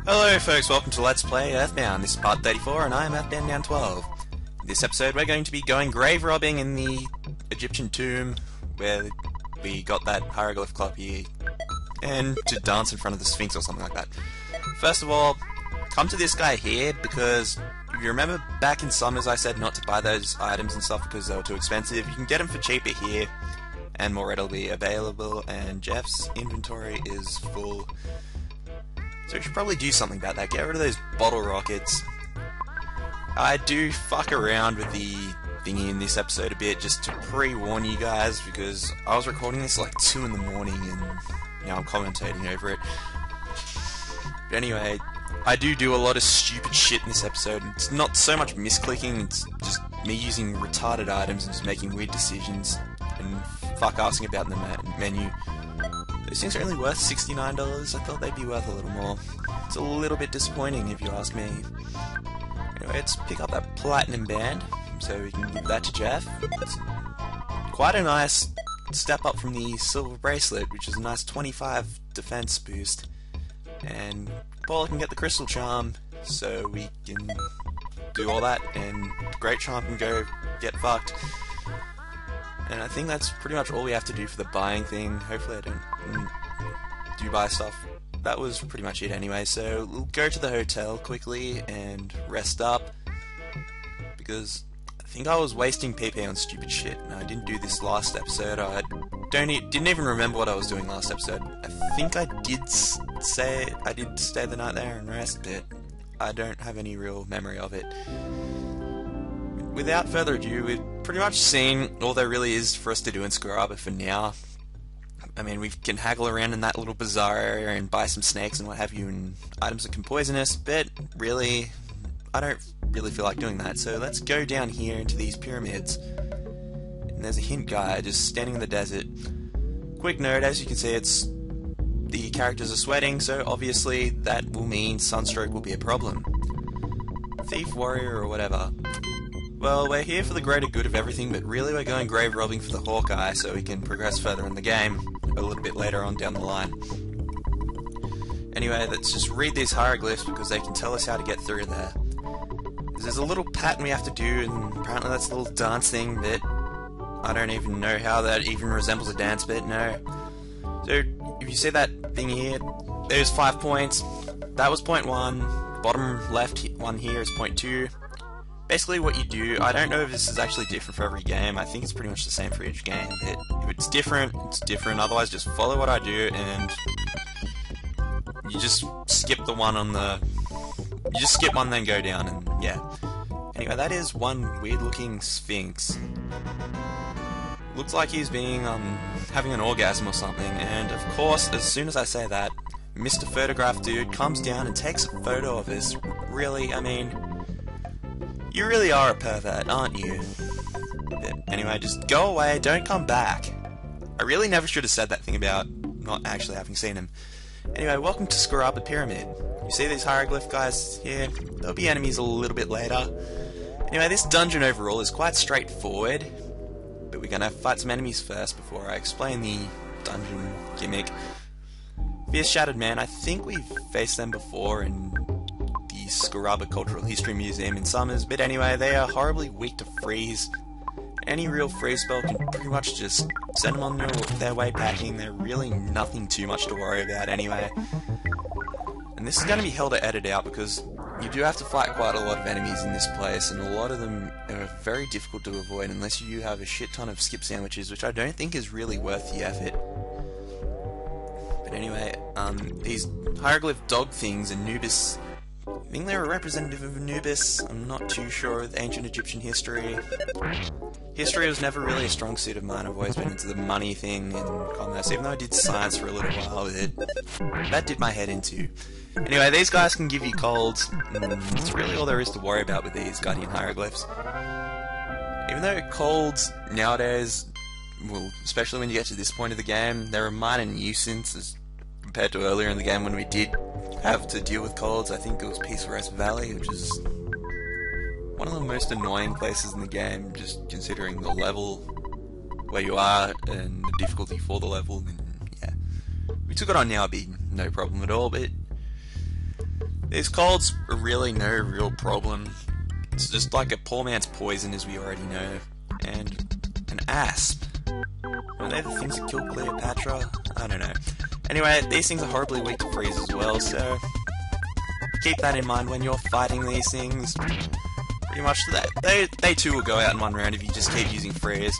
Hello folks, welcome to Let's Play EarthBound. This is part 34 and I am EarthBound down 12. In this episode we're going to be going grave robbing in the Egyptian tomb where we got that hieroglyph copy and to dance in front of the Sphinx or something like that. First of all, come to this guy here because if you remember back in Summers I said not to buy those items and stuff because they were too expensive. You can get them for cheaper here and more readily available, and Jeff's inventory is full. So we should probably do something about that. Get rid of those bottle rockets. I do fuck around with the thingy in this episode a bit just to pre-warn you guys because I was recording this like 2 in the morning and now I'm commentating over it. But anyway, I do a lot of stupid shit in this episode. It's not so much misclicking, it's just me using retarded items and just making weird decisions and fuck asking about the menu. Those things are only worth $69. I thought they'd be worth a little more. It's a little bit disappointing if you ask me. Anyway, let's pick up that platinum band so we can give that to Jeff. It's quite a nice step up from the silver bracelet, which is a nice 25 defense boost. And Paul can get the crystal charm so we can do all that, and Great Charm can go get fucked. And I think that's pretty much all we have to do for the buying thing. Hopefully I don't do buy stuff. That was pretty much it anyway, so we'll go to the hotel quickly and rest up, because I think I was wasting PP on stupid shit, and I didn't do this last episode. I didn't even remember what I was doing last episode. I think I did say I did stay the night there and rest, but I don't have any real memory of it. Without further ado, we've pretty much seen all there really is for us to do in Scaraba for now. I mean, we can haggle around in that little bazaar area and buy some snakes and what have you, and items that can poison us, but really, I don't really feel like doing that, so let's go down here into these pyramids. And there's a hint guy just standing in the desert. Quick note, as you can see, the characters are sweating, so obviously that will mean sunstroke will be a problem. Thief, warrior, or whatever. Well, we're here for the greater good of everything, but really we're going grave robbing for the Hawkeye so we can progress further in the game a little bit later on down the line. Anyway, let's just read these hieroglyphs because they can tell us how to get through there. There's a little pattern we have to do, and apparently that's a little dance thing, but I don't even know how that even resembles a dance bit, no. So, if you see that thing here, there's 5 points. That was point 1. Bottom left one here is point 2. Basically what you do, I don't know if this is actually different for every game, I think it's pretty much the same for each game, but if it's different, it's different, otherwise just follow what I do and you just skip the one on the... You just skip one then go down and yeah. Anyway, that is one weird looking Sphinx. Looks like he's being, having an orgasm or something, and of course, as soon as I say that, Mr. Photograph Dude comes down and takes a photo of us. Really, I mean... You really are a pervert, aren't you? But anyway, just go away, don't come back. I really never should have said that thing about not actually having seen him. Anyway, welcome to Scaraba Pyramid. You see these hieroglyph guys here? There'll be enemies a little bit later. Anyway, this dungeon overall is quite straightforward, but we're gonna fight some enemies first before I explain the dungeon gimmick. Fierce Shattered Man, I think we've faced them before in Scaraba Cultural History Museum in Summers, but anyway, they are horribly weak to freeze. Any real freeze spell can pretty much just send them on their way packing. They're really nothing too much to worry about anyway. And this is going to be hell to edit out because you do have to fight quite a lot of enemies in this place, and a lot of them are very difficult to avoid unless you have a shit ton of skip sandwiches, which I don't think is really worth the effort. But anyway, these hieroglyph dog things, Anubis... I think they're a representative of Anubis. I'm not too sure with ancient Egyptian history. History was never really a strong suit of mine. I've always been into the money thing and commerce, even though I did science for a little while with it. That did my head into. Anyway, these guys can give you colds. That's really all there is to worry about with these guardian hieroglyphs. Even though colds nowadays, well, especially when you get to this point of the game, they're a minor nuisance as compared to earlier in the game when we did have to deal with colds. I think it was Peace Rest Valley, which is one of the most annoying places in the game, just considering the level where you are and the difficulty for the level. And yeah, we took it on now, it'd be no problem at all. But These colds are really no real problem. It's just like a poor man's poison, as we already know. And an asp. Are they the things that kill Cleopatra? I don't know. Anyway, these things are horribly weak to freeze as well, so keep that in mind when you're fighting these things. Pretty much they too will go out in one round if you just keep using freeze.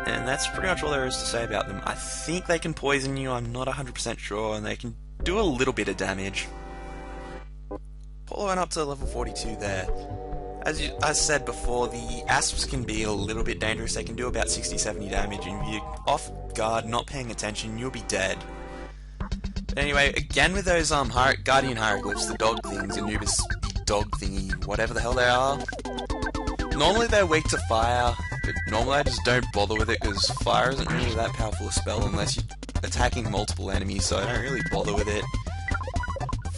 And that's pretty much all there is to say about them. I think they can poison you, I'm not 100% sure, and they can do a little bit of damage. Following up to level 42 there. As I said before, the asps can be a little bit dangerous. They can do about 60-70 damage, and if you're off guard, not paying attention, you'll be dead. But anyway, again with those guardian hieroglyphs, the dog things, Anubis, the dog thingy, whatever the hell they are. Normally they're weak to fire, but normally I just don't bother with it because fire isn't really that powerful a spell unless you're attacking multiple enemies, so I don't really bother with it.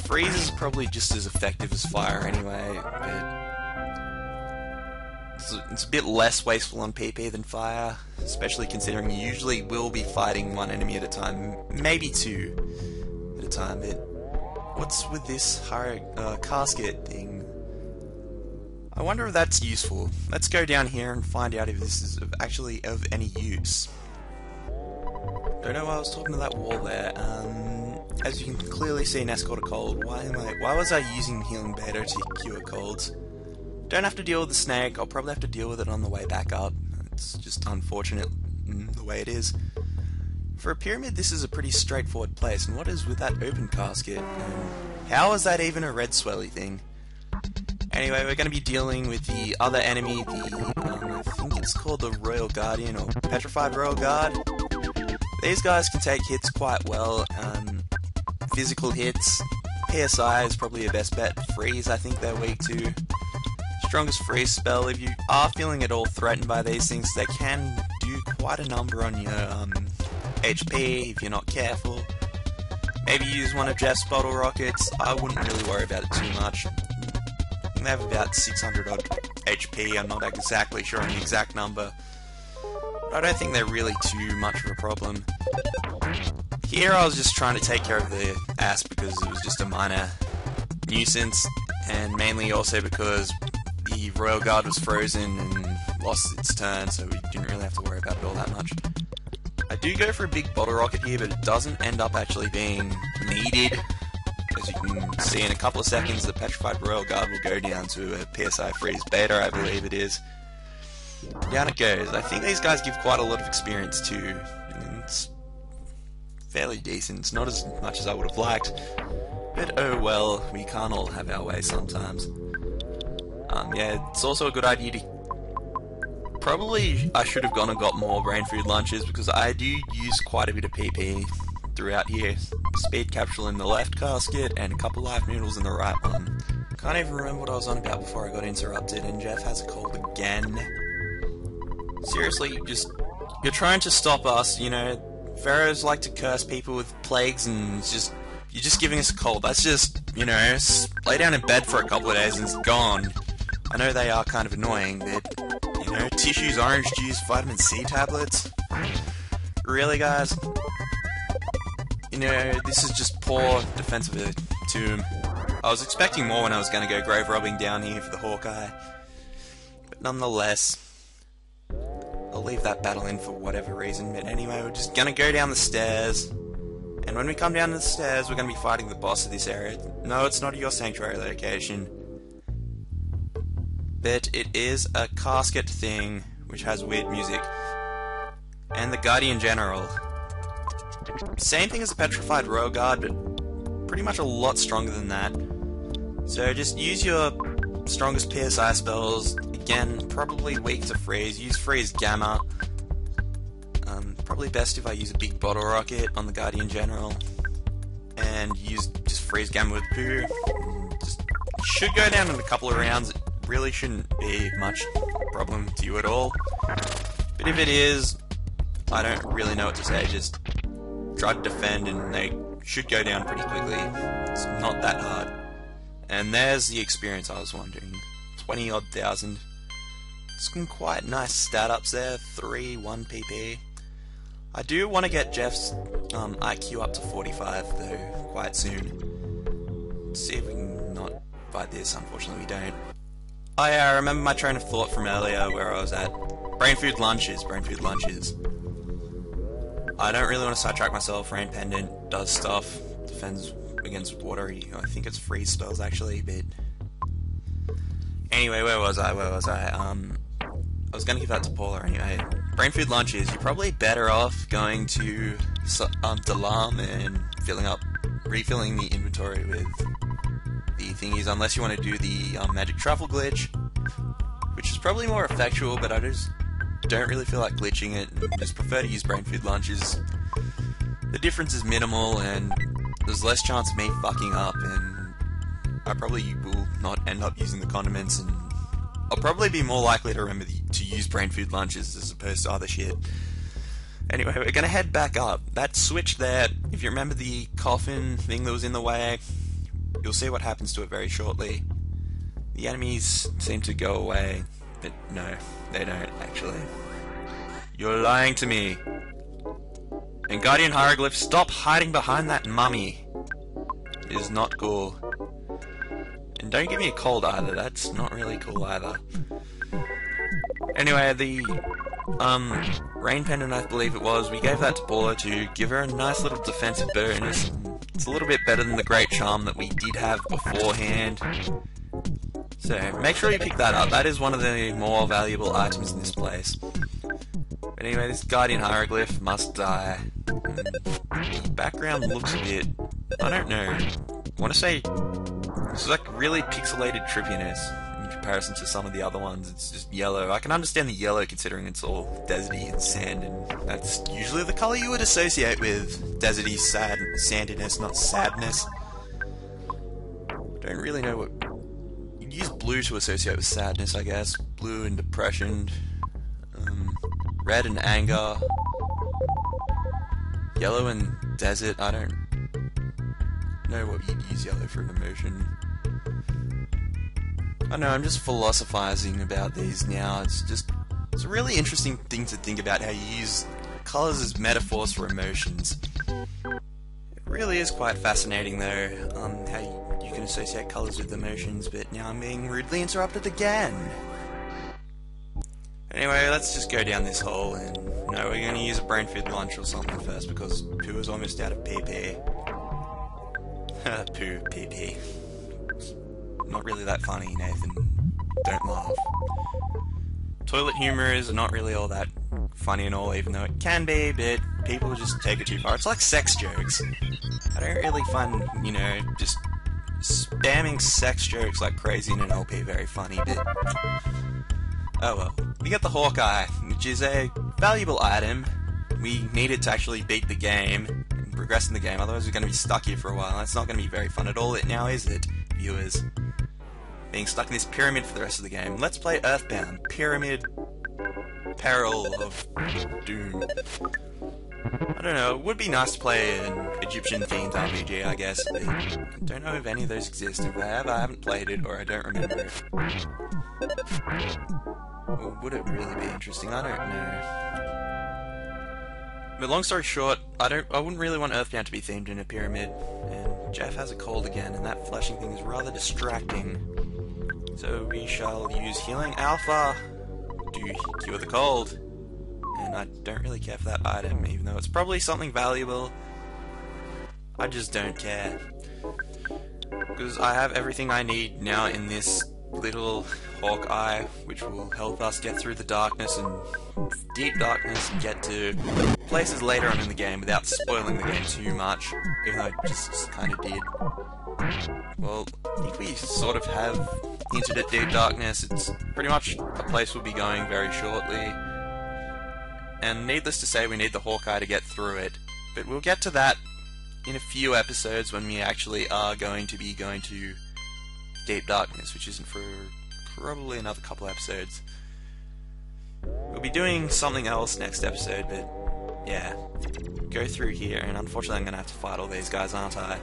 Freeze is probably just as effective as fire anyway, but it's a bit less wasteful on PP than fire, especially considering you usually will be fighting one enemy at a time, maybe two at a time. But what's with this casket thing? I wonder if that's useful. Let's go down here and find out if this is actually of any use. Don't know why I was talking to that wall there. As you can clearly see, Ness caught a cold. Why was I using healing beta to cure colds? Don't have to deal with the snake. I'll probably have to deal with it on the way back up. It's just unfortunate the way it is. For a pyramid, this is a pretty straightforward place. And what is with that open casket? And how is that even a red swelly thing? Anyway, we're going to be dealing with the other enemy, I think it's called the Royal Guardian, or Petrified Royal Guard. These guys can take hits quite well, physical hits. PSI is probably your best bet. Freeze, I think they're weak to. Strongest freeze spell, if you are feeling at all threatened by these things, they can do quite a number on your HP if you're not careful. Maybe use one of Jeff's bottle rockets. I wouldn't really worry about it too much. They have about 600 odd HP, I'm not exactly sure on the exact number. But I don't think they're really too much of a problem. Here I was just trying to take care of the asp because it was just a minor nuisance, and mainly also because the Royal Guard was frozen and lost its turn, so we didn't really have to worry about it all that much. I do go for a big bottle rocket here, but it doesn't end up actually being needed. As you can see in a couple of seconds, the Petrified Royal Guard will go down to a PSI freeze beta, I believe it is. Down it goes. I think these guys give quite a lot of experience too, and it's fairly decent. It's not as much as I would have liked, but oh well, we can't all have our way sometimes. Yeah, it's also a good idea to... Probably I should have gone and got more brain food lunches because I do use quite a bit of PP throughout here. Speed capsule in the left casket and a couple live noodles in the right one. Can't even remember what I was on about before I got interrupted, and Jeff has a cold again. Seriously, you're trying to stop us, you know. Pharaohs like to curse people with plagues, and you're just giving us a cold. That's just, you know, lay down in bed for a couple of days and it's gone. I know they are kind of annoying, but, you know, tissues, orange juice, vitamin C tablets. Really, guys? You know, this is just poor defense of a tomb. I was expecting more when I was going to go grave robbing down here for the Hawkeye. But nonetheless, I'll leave that battle in for whatever reason. But anyway, we're just going to go down the stairs. And when we come down the stairs, we're going to be fighting the boss of this area. No, it's not your sanctuary location. But it is a casket thing, which has weird music. And the Guardian General. Same thing as the Petrified Royal Guard, but pretty much a lot stronger than that. So just use your strongest PSI spells. Again, probably weak to freeze. Use freeze gamma. Probably best if I use a big bottle rocket on the Guardian General. And use just freeze gamma with poo. Just should go down in a couple of rounds. It really shouldn't be much problem to you at all. But if it is, I don't really know what to say. Just try to defend and they should go down pretty quickly. It's not that hard. And there's the experience I was wondering. 20 odd thousand. Some quite nice stat ups there. 3, 1 PP. I do want to get Jeff's IQ up to 45 though, quite soon. Let's see if we can not fight this. Unfortunately, we don't. Oh yeah, I remember my train of thought from earlier where I was at. Brain food lunches, brain food lunches. I don't really want to sidetrack myself. Rain Pendant does stuff, defends against watery, I think it's freeze spells actually, but... Anyway, where was I? I was gonna give that to Paula anyway. Brain food lunches, you're probably better off going to Dalam and refilling the inventory with the thingies, unless you want to do the magic truffle glitch, which is probably more effectual, but I just don't really feel like glitching it, just prefer to use brain food lunches. The difference is minimal, and there's less chance of me fucking up, and I probably will not end up using the condiments, and I'll probably be more likely to remember to use brain food lunches as opposed to other shit. Anyway, we're gonna head back up. That switch there, if you remember the coffin thing that was in the way, you'll see what happens to it very shortly. The enemies seem to go away, but no, they don't actually. You're lying to me. And Guardian Hieroglyph, stop hiding behind that mummy. It is not cool. And don't give me a cold either, that's not really cool either. Anyway, the Rain Pendant, I believe it was, we gave that to Paula to give her a nice little defensive bonus. It's a little bit better than the Great Charm that we did have beforehand. So, make sure you pick that up, that is one of the more valuable items in this place. But anyway, this Guardian Hieroglyph must die. The background looks a bit... I don't know. I want to say... This is like really pixelated trippiness in comparison to some of the other ones. It's just yellow. I can understand the yellow considering it's all deserty and sand, and that's usually the colour you would associate with deserty sandiness, not sadness. Don't really know what... You'd use blue to associate with sadness, I guess. Blue and depression. Red and anger. Yellow and desert. I don't know what you'd use yellow for an emotion. I know, I'm just philosophizing about these now. It's a really interesting thing to think about, how you use colours as metaphors for emotions. It really is quite fascinating though, how you can associate colours with emotions, but now I'm being rudely interrupted again. Anyway, let's just go down this hole, and no, we're going to use a brain food lunch or something first, because Pooh is almost out of PP. Pooh, PP. Not really that funny, Nathan. Don't laugh. Toilet humour is not really all that funny and all, even though it can be, but people just take it too far. It's like sex jokes. I don't really find, you know, just spamming sex jokes like crazy in an LP very funny, but... Oh well. We get the Hawkeye, which is a valuable item. We need it to actually beat the game and progress in the game, otherwise we're going to be stuck here for a while. That's not going to be very fun at all now, is it, viewers? Being stuck in this pyramid for the rest of the game. Let's play EarthBound. Pyramid Peril of Doom. I don't know, it would be nice to play an Egyptian-themed RPG, I guess, but I don't know if any of those exist. If I have, I haven't played it, or I don't remember it. Or would it really be interesting? I don't know. But long story short, I wouldn't really want EarthBound to be themed in a pyramid, and Jeff has a cold again, and that flashing thing is rather distracting. So we shall use Healing Alpha to cure the cold. And I don't really care for that item, even though it's probably something valuable. I just don't care. Because I have everything I need now in this little Hawkeye, which will help us get through the darkness and deep darkness and get to places later on in the game without spoiling the game too much, even though I just kind of did. Well, I think we sort of have hinted at deep darkness. It's pretty much a place we'll be going very shortly. And needless to say, we need the Hawkeye to get through it. But we'll get to that in a few episodes when we actually are going to be going to Deep Darkness, which isn't for probably another couple episodes. We'll be doing something else next episode, but yeah. Go through here, and unfortunately I'm going to have to fight all these guys, aren't I?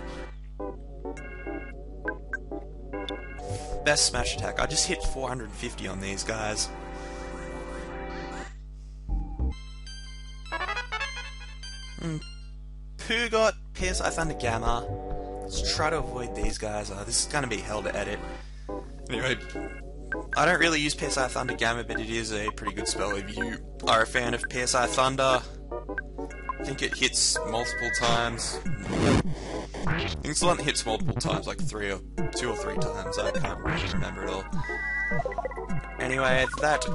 Best smash attack. I just hit 450 on these guys. Pooh got PSI Thunder Gamma. Let's try to avoid these guys. This is going to be hell to edit. Anyway, I don't really use PSI Thunder Gamma, but it is a pretty good spell if you are a fan of PSI Thunder. I think it hits multiple times. I think it's the one that hits multiple times, like 2 or 3 times. I can't really remember it all. Anyway, that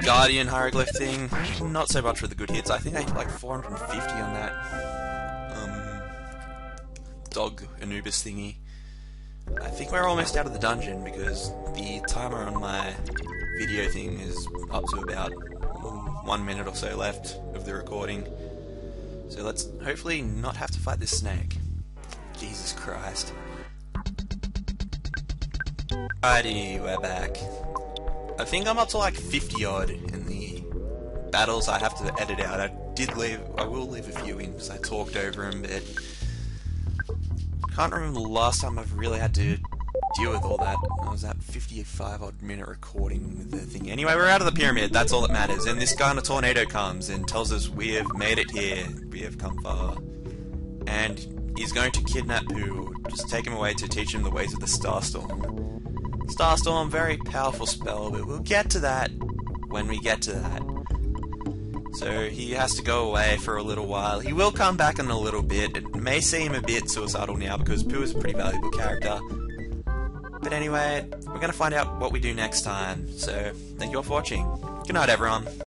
Guardian Hieroglyph thing, not so much for the good hits. I think I hit like 450 on that dog Anubis thingy. I think we're almost out of the dungeon because the timer on my video thing is up to about 1 minute or so left of the recording. So let's hopefully not have to fight this snake. Jesus Christ. Alrighty, we're back. I think I'm up to like 50 odd in the battles I have to edit out. I will leave a few in because I talked over them, but can't remember the last time I've really had to deal with all that. I was at 55 odd minute recording with the thing. Anyway, we're out of the pyramid, that's all that matters. And this guy in a tornado comes and tells us we have made it here, we have come far. And he's going to kidnap Pooh, just take him away to teach him the ways of the Starstorm. Starstorm, very powerful spell, but we'll get to that when we get to that. So he has to go away for a little while. He will come back in a little bit. It may seem a bit suicidal now because Pooh is a pretty valuable character. But anyway, we're going to find out what we do next time. So, thank you all for watching. Good night, everyone.